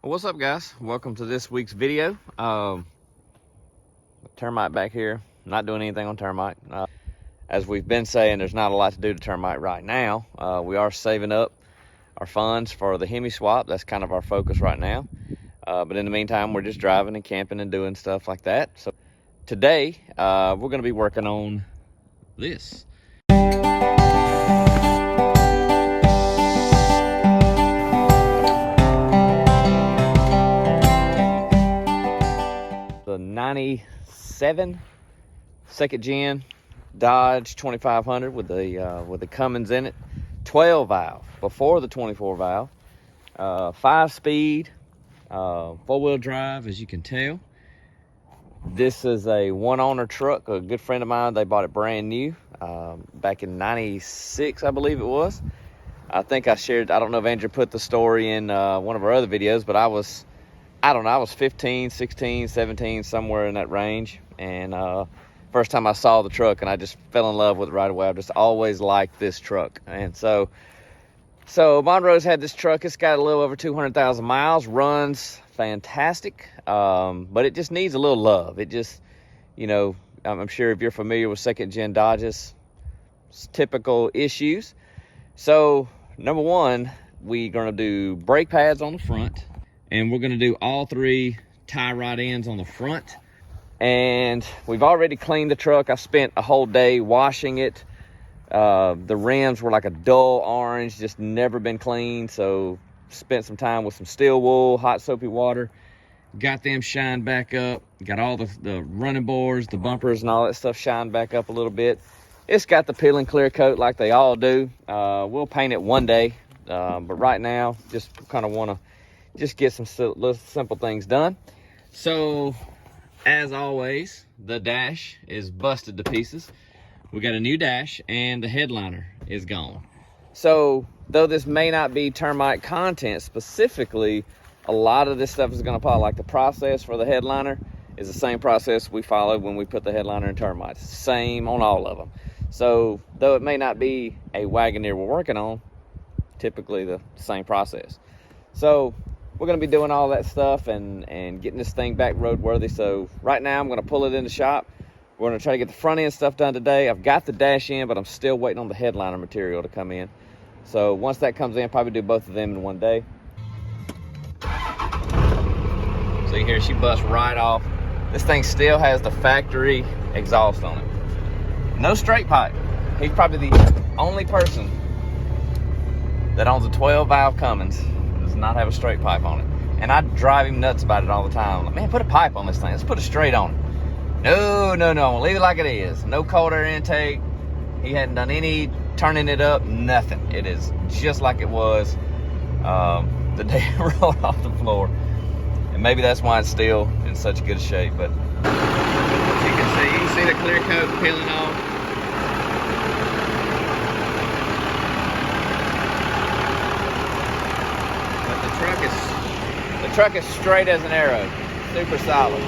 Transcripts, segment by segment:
Well, what's up, guys? Welcome to this week's video. Termite back here. Not doing anything on termite. As we've been saying, there's not a lot to do to termite right now. We are saving up our funds for the Hemi swap. That's kind of our focus right now. But in the meantime, we're just driving and camping and doing stuff like that. So today, we're going to be working on this. The 97 second gen Dodge 2500 with the Cummins in it, 12 valve before the 24 valve, 5-speed, 4-wheel drive, as you can tell. This is a one-owner truck. A good friend of mine, they bought it brand new back in 96, I believe it was. I think I shared, I don't know if Andrew put the story in one of our other videos, but I was 15, 16, 17, somewhere in that range. And first time I saw the truck, and I just fell in love with it right away. I've just always liked this truck. And so Monroe's had this truck. It's got a little over 200,000 miles, runs fantastic, but it just needs a little love. It just, you know, I'm sure if you're familiar with second gen Dodges, typical issues. So number one, we're gonna do brake pads on the front, and we're gonna do all 3 tie rod ends on the front. And we've already cleaned the truck. I spent a whole day washing it. The rims were like a dull orange, just never been cleaned. So spent some time with some steel wool, hot soapy water, got them shined back up, got all the running boards, the bumpers and all that stuff shined back up a little bit. It's got the peel and clear coat like they all do. We'll paint it one day, but right now just kind of want to just get some little simple things done. So as always, the dash is busted to pieces. We got a new dash, and the headliner is gone. So though this may not be termite content specifically, a lot of this stuff is going to apply. Like the process for the headliner is the same process we followed when we put the headliner in termites. Same on all of them. So though it may not be a Wagoneer we're working on, typically the same process. So we're going to be doing all that stuff and getting this thing back roadworthy. So right now I'm going to pull it in the shop. We're going to try to get the front end stuff done today. I've got the dash in, but I'm still waiting on the headliner material to come in. So once that comes in, probably do both of them in one day. So you hear she busts right off. This thing still has the factory exhaust on it. No straight pipe. He's probably the only person that owns a 12 valve Cummins does not have a straight pipe on it. And I drive him nuts about it all the time. I'm like, man, put a pipe on this thing. Let's put it straight on it. No, leave it like it is. No cold air intake. He hadn't done any turning it up, nothing. It is just like it was the day it rolled off the floor. And maybe that's why it's still in such good shape. But as you can see the clear coat peeling off. But the truck is straight as an arrow, super solid.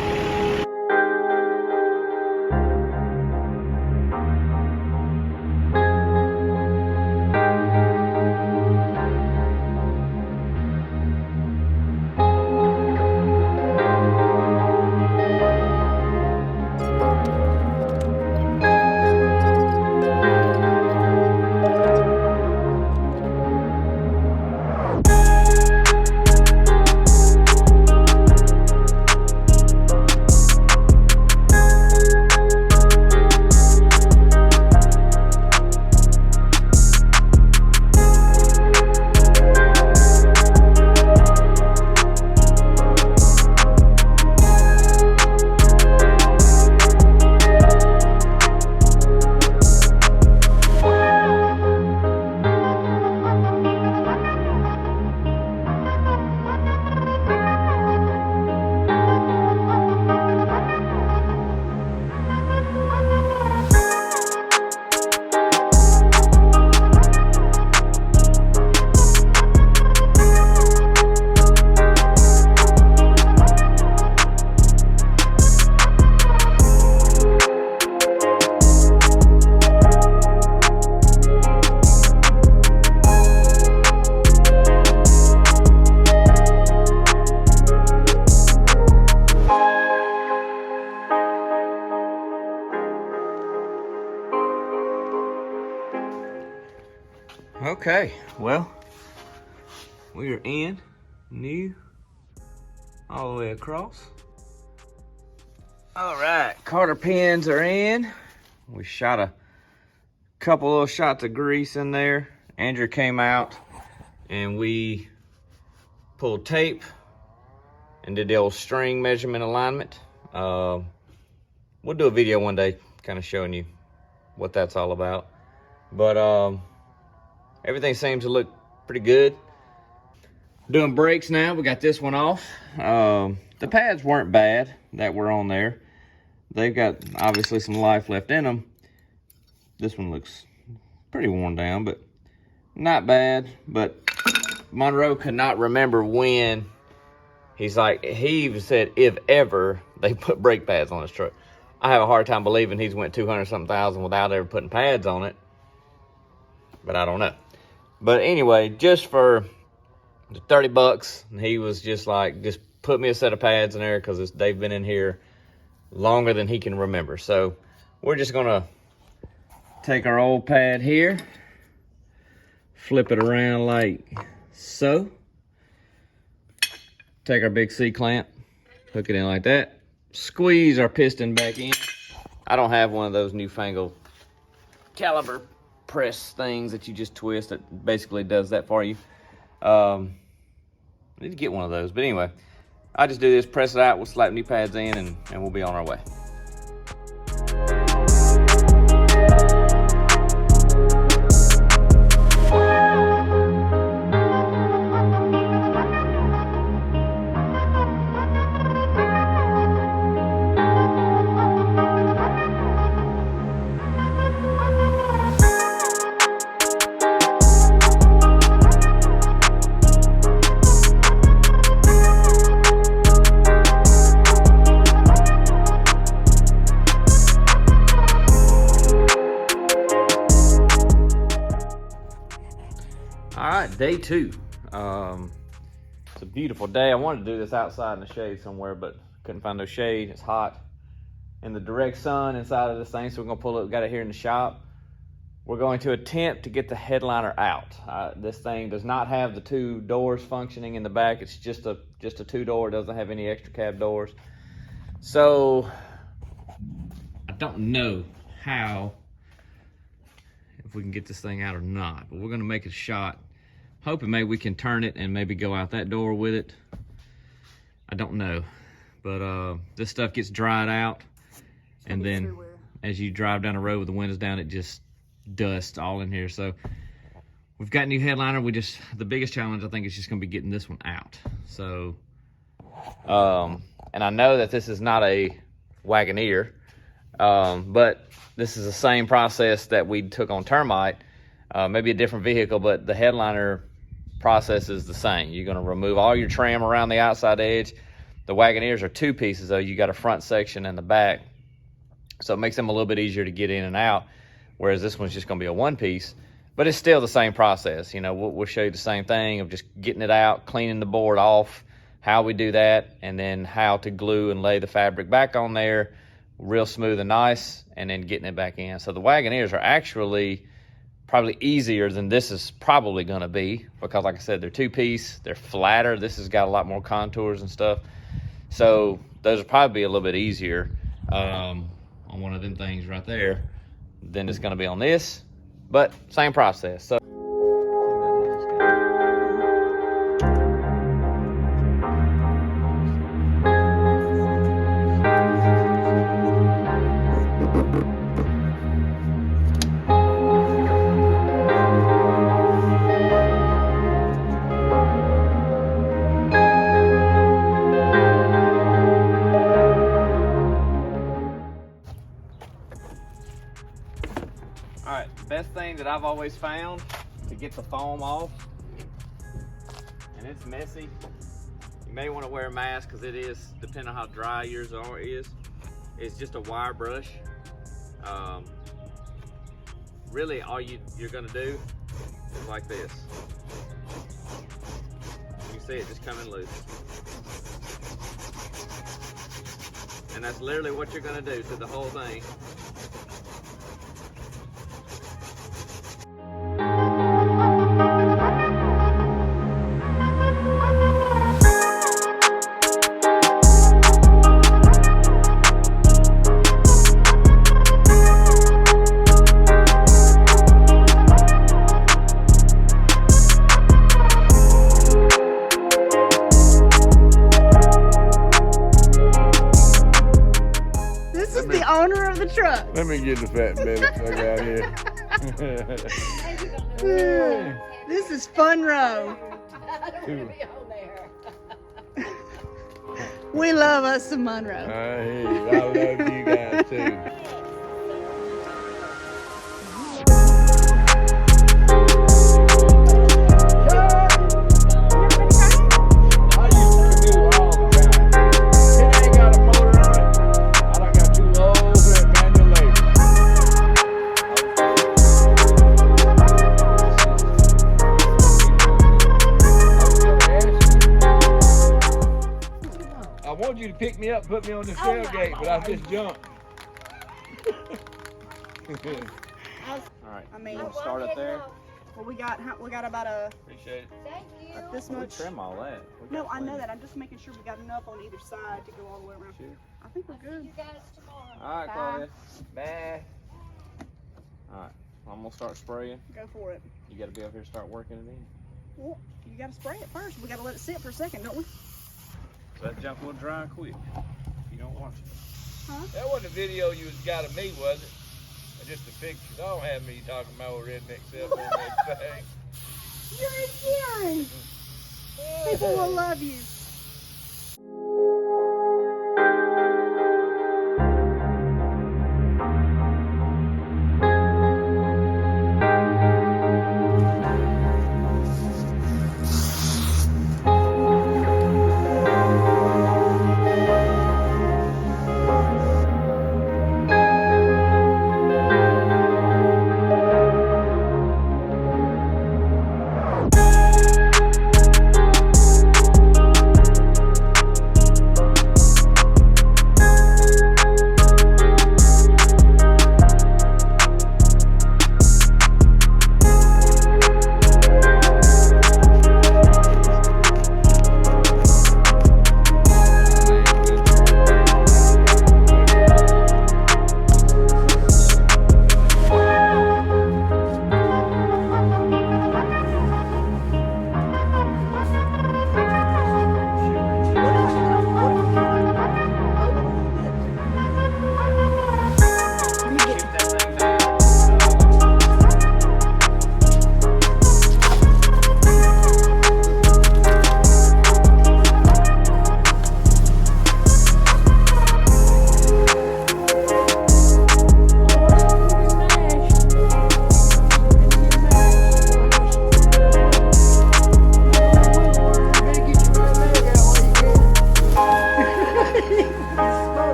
Okay, well, we are in new all the way across. All right, Carter pins are in. We shot a couple little shots of grease in there. Andrew came out and we pulled tape and did the old string measurement alignment. We'll do a video one day kind of showing you what that's all about. But everything seems to look pretty good. Doing brakes now. We got this one off. The pads weren't bad that were on there. They've got obviously some life left in them. This one looks pretty worn down, but not bad. But Monroe could not remember when. He's like, he even said if ever they put brake pads on his truck. I have a hard time believing he's went 200-something thousand without ever putting pads on it. But I don't know. But anyway, just for the 30 bucks, he was just like, just put me a set of pads in there because they've been in here longer than he can remember. So we're just gonna take our old pad here, flip it around like so, take our big C-clamp, hook it in like that, squeeze our piston back in. I don't have one of those newfangled caliper press things that you just twist that basically does that for you. I need to get one of those, but anyway, I just do this, press it out, we'll slap new pads in, and we'll be on our way. All right, day two. It's a beautiful day. I wanted to do this outside in the shade somewhere, but couldn't find no shade. It's hot in the direct sun inside of this thing, so we're gonna pull it. Got it here in the shop. We're going to attempt to get the headliner out. This thing does not have the two doors functioning in the back. It's just a two-door. It doesn't have any extra cab doors. So I don't know if we can get this thing out or not, but we're gonna make a shot. Hoping maybe we can turn it and maybe go out that door with it. I don't know, but this stuff gets dried out, and then everywhere. As you drive down the road with the windows down, it just dusts all in here. So we've got a new headliner. The biggest challenge I think is just gonna be getting this one out. So, and I know that this is not a Wagoneer, but this is the same process that we took on Termite. Maybe a different vehicle, but the headliner process is the same. You're gonna remove all your trim around the outside edge. The Wagoneers are two pieces though. You got a front section and the back. So it makes them a little bit easier to get in and out, whereas this one's just gonna be a one piece, but it's still the same process. You know, we'll show you the same thing of just getting it out, cleaning the board off, how we do that, and then how to glue and lay the fabric back on there real smooth and nice, and then getting it back in. So the Wagoneers are actually probably easier than this is probably gonna be, because like I said, they're two-piece, they're flatter. This has got a lot more contours and stuff. So those will probably be a little bit easier on one of them things right there than it's gonna be on this, but same process. So all right, the best thing that I've always found to get the foam off, and it's messy, you may want to wear a mask because it is, depending on how dry yours is just a wire brush. Really all you're gonna do is like this. You see it just coming loose. And that's literally what you're gonna do to the whole thing. owner of the truck. Let me get the fat belly I got here. This is fun row. We love us some Monroe. I hear you. I love you guys too. I wanted you to pick me up, put me on the tailgate, but I just jumped. All right. I mean, You want to start up there? well, we got about a Appreciate it. this We much. trim all that. We No, got I know plenty. that. I'm just making sure we got enough on either side to go all the way around. Sure. I think we're good. All right, Claudia. Bye. All right. I'm gonna start spraying. Go for it. You got to be up here and start working it in. Well, you got to spray it first. We got to let it sit for a second, don't we? So that junk will dry quick if you don't watch it. Huh? That wasn't a video you got of me, was it? Or just a picture. Don't have me talking about old redneck self on that thing. You're a Karen. People will love you.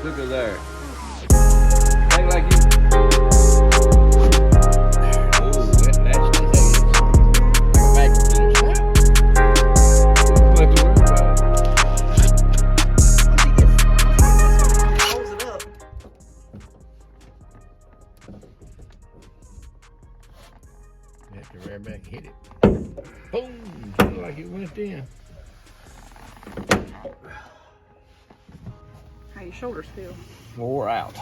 Look at there. Think like you. Oh, that's nasty. Like a vacuum cleaner. Don't have to worry about Holds it up. it. You have to rear back and hit it. Boom! Just like it went in. How your shoulders feel? Wore out.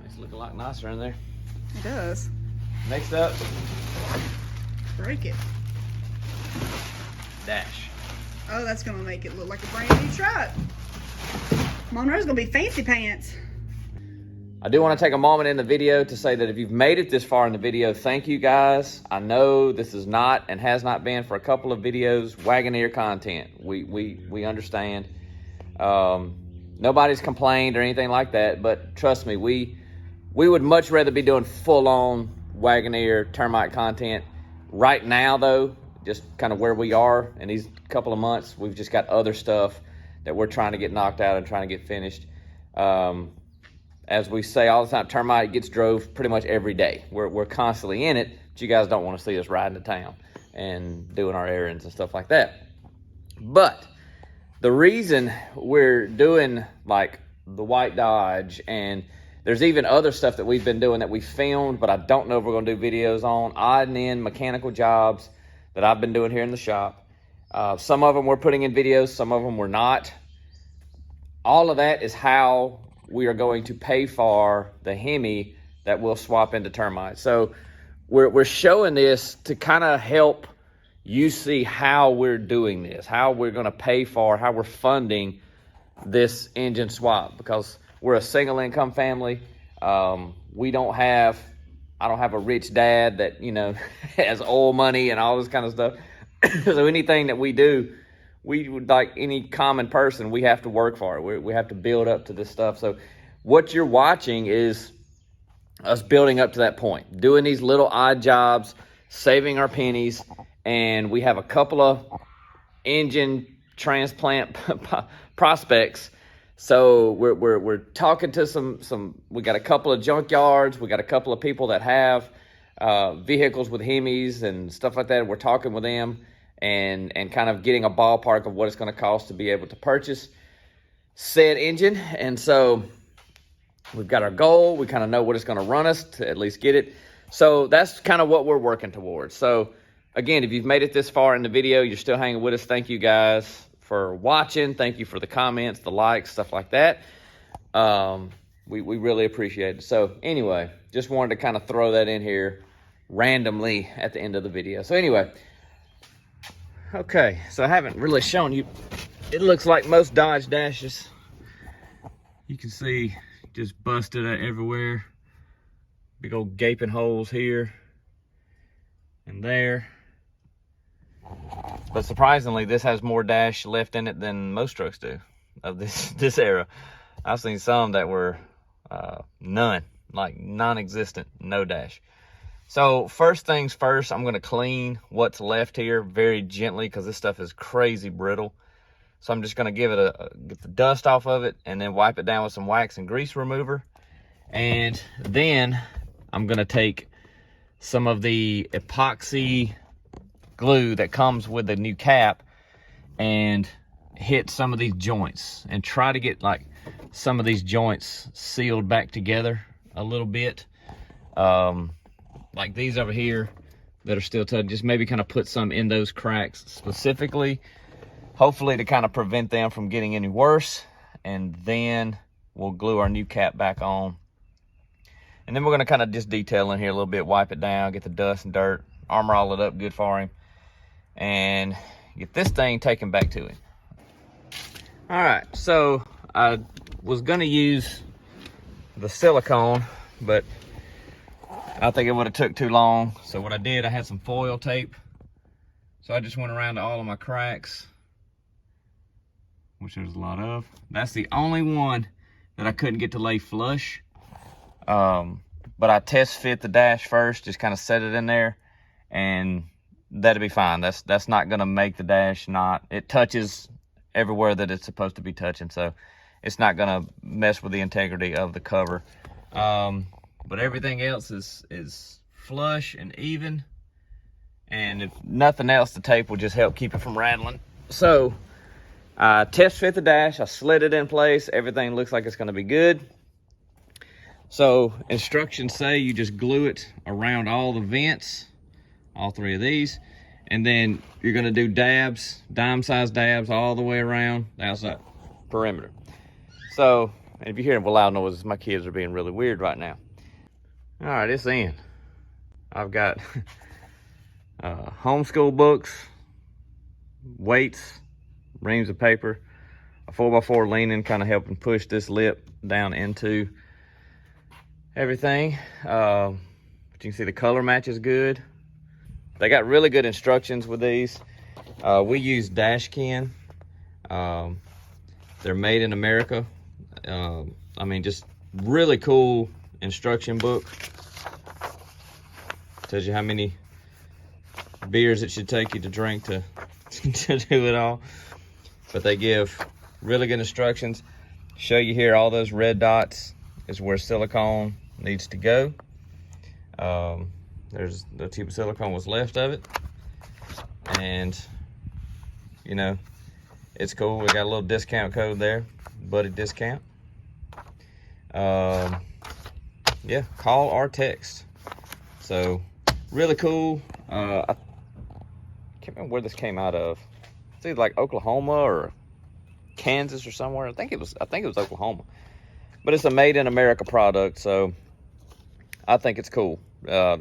It's looking a lot nicer in there. It does. Next up, Break it. dash. Oh, that's gonna make it look like a brand new truck. Monroe's gonna be fancy pants. I do want to take a moment in the video to say that if you've made it this far in the video, thank you guys. I know this is not and has not been for a couple of videos Wagoneer content. We understand. Nobody's complained or anything like that, but trust me, we would much rather be doing full-on Wagoneer Termite content. Right now, though, just kind of where we are in these couple of months, we've just got other stuff that we're trying to get knocked out and trying to get finished. As we say all the time, Termite gets drove pretty much every day. We're constantly in it, but you guys don't want to see us riding to town and doing our errands and stuff like that. But the reason we're doing like the white Dodge, and there's even other stuff that we've been doing that we filmed, but I don't know if we're going to do videos on, odd and end mechanical jobs that I've been doing here in the shop. Some of them we're putting in videos, some of them we're not. All of that is how we are going to pay for the Hemi that we'll swap into Termite. So we're showing this to kind of help you see how we're doing this, how we're going to pay for, how we're funding this engine swap, because we're a single income family. I don't have a rich dad that, you know, has oil money and all this kind of stuff. So anything that we do, we would, like any common person, we have to work for it. We have to build up to this stuff. So what you're watching is us building up to that point, doing these little odd jobs, saving our pennies, and we have a couple of engine transplant prospects. So we're talking to some. We got a couple of junkyards. We got a couple of people that have vehicles with Hemis and stuff like that. We're talking with them and kind of getting a ballpark of what it's going to cost to be able to purchase said engine. And so we've got our goal. We kind of know what it's going to run us to at least get it. So that's kind of what we're working towards. So again, if you've made it this far in the video, you're still hanging with us, thank you guys for watching. Thank you for the comments, the likes, stuff like that. We really appreciate it. So anyway, just wanted to kind of throw that in here randomly at the end of the video. So anyway, okay, so I haven't really shown you. It looks like most Dodge dashes. You can see just busted everywhere. Big old gaping holes here and there. But surprisingly, this has more dash left in it than most trucks do of this era. I've seen some that were none, like non-existent, no dash. So first things first, I'm gonna clean what's left here very gently because this stuff is crazy brittle. So I'm just gonna give it get the dust off of it and then wipe it down with some wax and grease remover. And then I'm gonna take some of the epoxy glue that comes with the new cap and hit some of these joints and try to get like some of these joints sealed back together a little bit. Like these over here that are still tight, just maybe kind of put some in those cracks specifically, hopefully to kind of prevent them from getting any worse. And then we'll glue our new cap back on. And then we're gonna kind of just detail in here a little bit, wipe it down, get the dust and dirt, armor all it up good for him, and get this thing taken back to him. All right, so I was gonna use the silicone, but I think it would have took too long. So what I did, I had some foil tape. So I just went around to all of my cracks, which there's a lot of. That's the only one that I couldn't get to lay flush. But I test fit the dash first, just kind of set it in there, and that'll be fine. That's not gonna make the dash not, it touches everywhere that it's supposed to be touching, so it's not gonna mess with the integrity of the cover. But everything else is flush and even, and if nothing else, the tape will just help keep it from rattling. So I test fit the dash, I slid it in place, everything looks like it's gonna be good. So instructions say you just glue it around all the vents, all three of these, and then you're gonna do dabs, dime-sized dabs all the way around the outside perimeter. So, and if you're hearing loud noises, my kids are being really weird right now. All right, it's in. I've got homeschool books, weights, reams of paper, a 4x4 leaning, kind of helping push this lip down into everything. But you can see the color match is good. They got really good instructions with these. We use Dashkin. They're made in America. I mean, just really cool instruction book. Tells you how many beers it should take you to drink to do it all. But they give really good instructions. Show you here, all those red dots is where silicone needs to go. There's the tube of silicone was left of it, and you know, it's cool. We got a little discount code there, buddy discount. Yeah, call or text. So really cool. I can't remember where this came out of. it's either like Oklahoma or Kansas or somewhere. I think it was Oklahoma. But it's a made in America product, so I think it's cool. I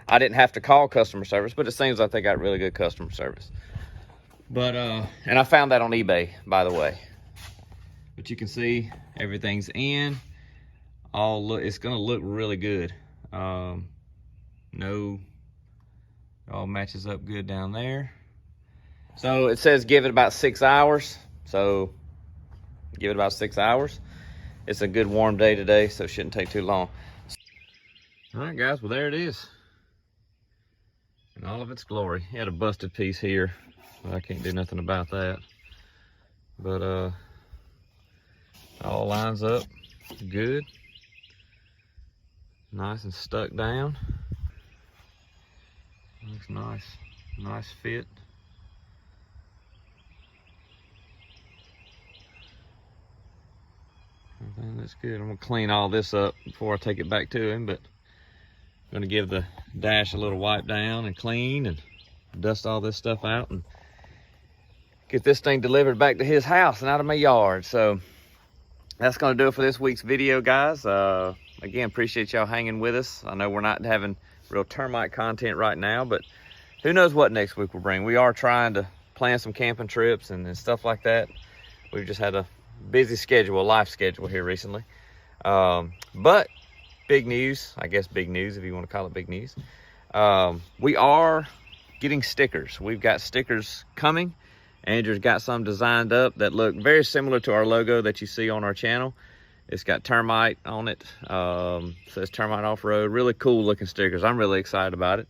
didn't have to call customer service, but it seems like they got really good customer service. But and I found that on eBay, by the way. But you can see everything's in. It's gonna look really good. No, all matches up good down there. So it says give it about 6 hours. So give it about 6 hours. It's a good warm day today, so it shouldn't take too long. All right, guys, well, there it is. In all of its glory. He had a busted piece here. Well, I can't do nothing about that. But all lines up good. Nice and stuck down. Looks nice. Nice fit. Everything looks good. I'm gonna clean all this up before I take it back to him, but I'm gonna give the dash a little wipe down and clean and dust all this stuff out and get this thing delivered back to his house and out of my yard. So that's gonna do it for this week's video, guys. Again, appreciate y'all hanging with us. I know we're not having real termite content right now, but who knows what next week will bring. We are trying to plan some camping trips and stuff like that. We've just had a busy schedule, a life schedule here recently. But big news, I guess big news if you want to call it big news. We are getting stickers. We've got stickers coming. Andrew's got some designed up that look very similar to our logo that you see on our channel. It's got Termite on it. Says Termite Off-Road. Really cool looking stickers. I'm really excited about it.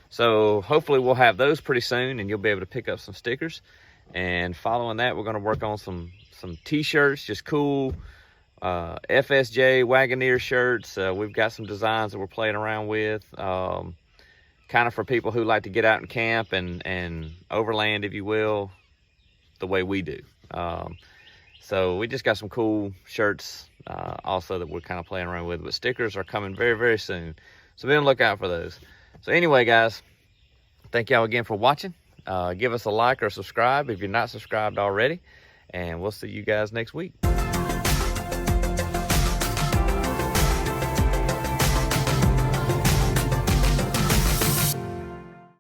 So hopefully we'll have those pretty soon and you'll be able to pick up some stickers. And following that, we're going to work on some t-shirts, just cool FSJ Wagoneer shirts. We've got some designs that we're playing around with, kind of for people who like to get out and camp and overland, if you will, the way we do. So we just got some cool shirts also that we're kind of playing around with, but stickers are coming very, very soon. So be on the lookout for those. So anyway, guys, thank y'all again for watching. Give us a like or subscribe if you're not subscribed already, and we'll see you guys next week.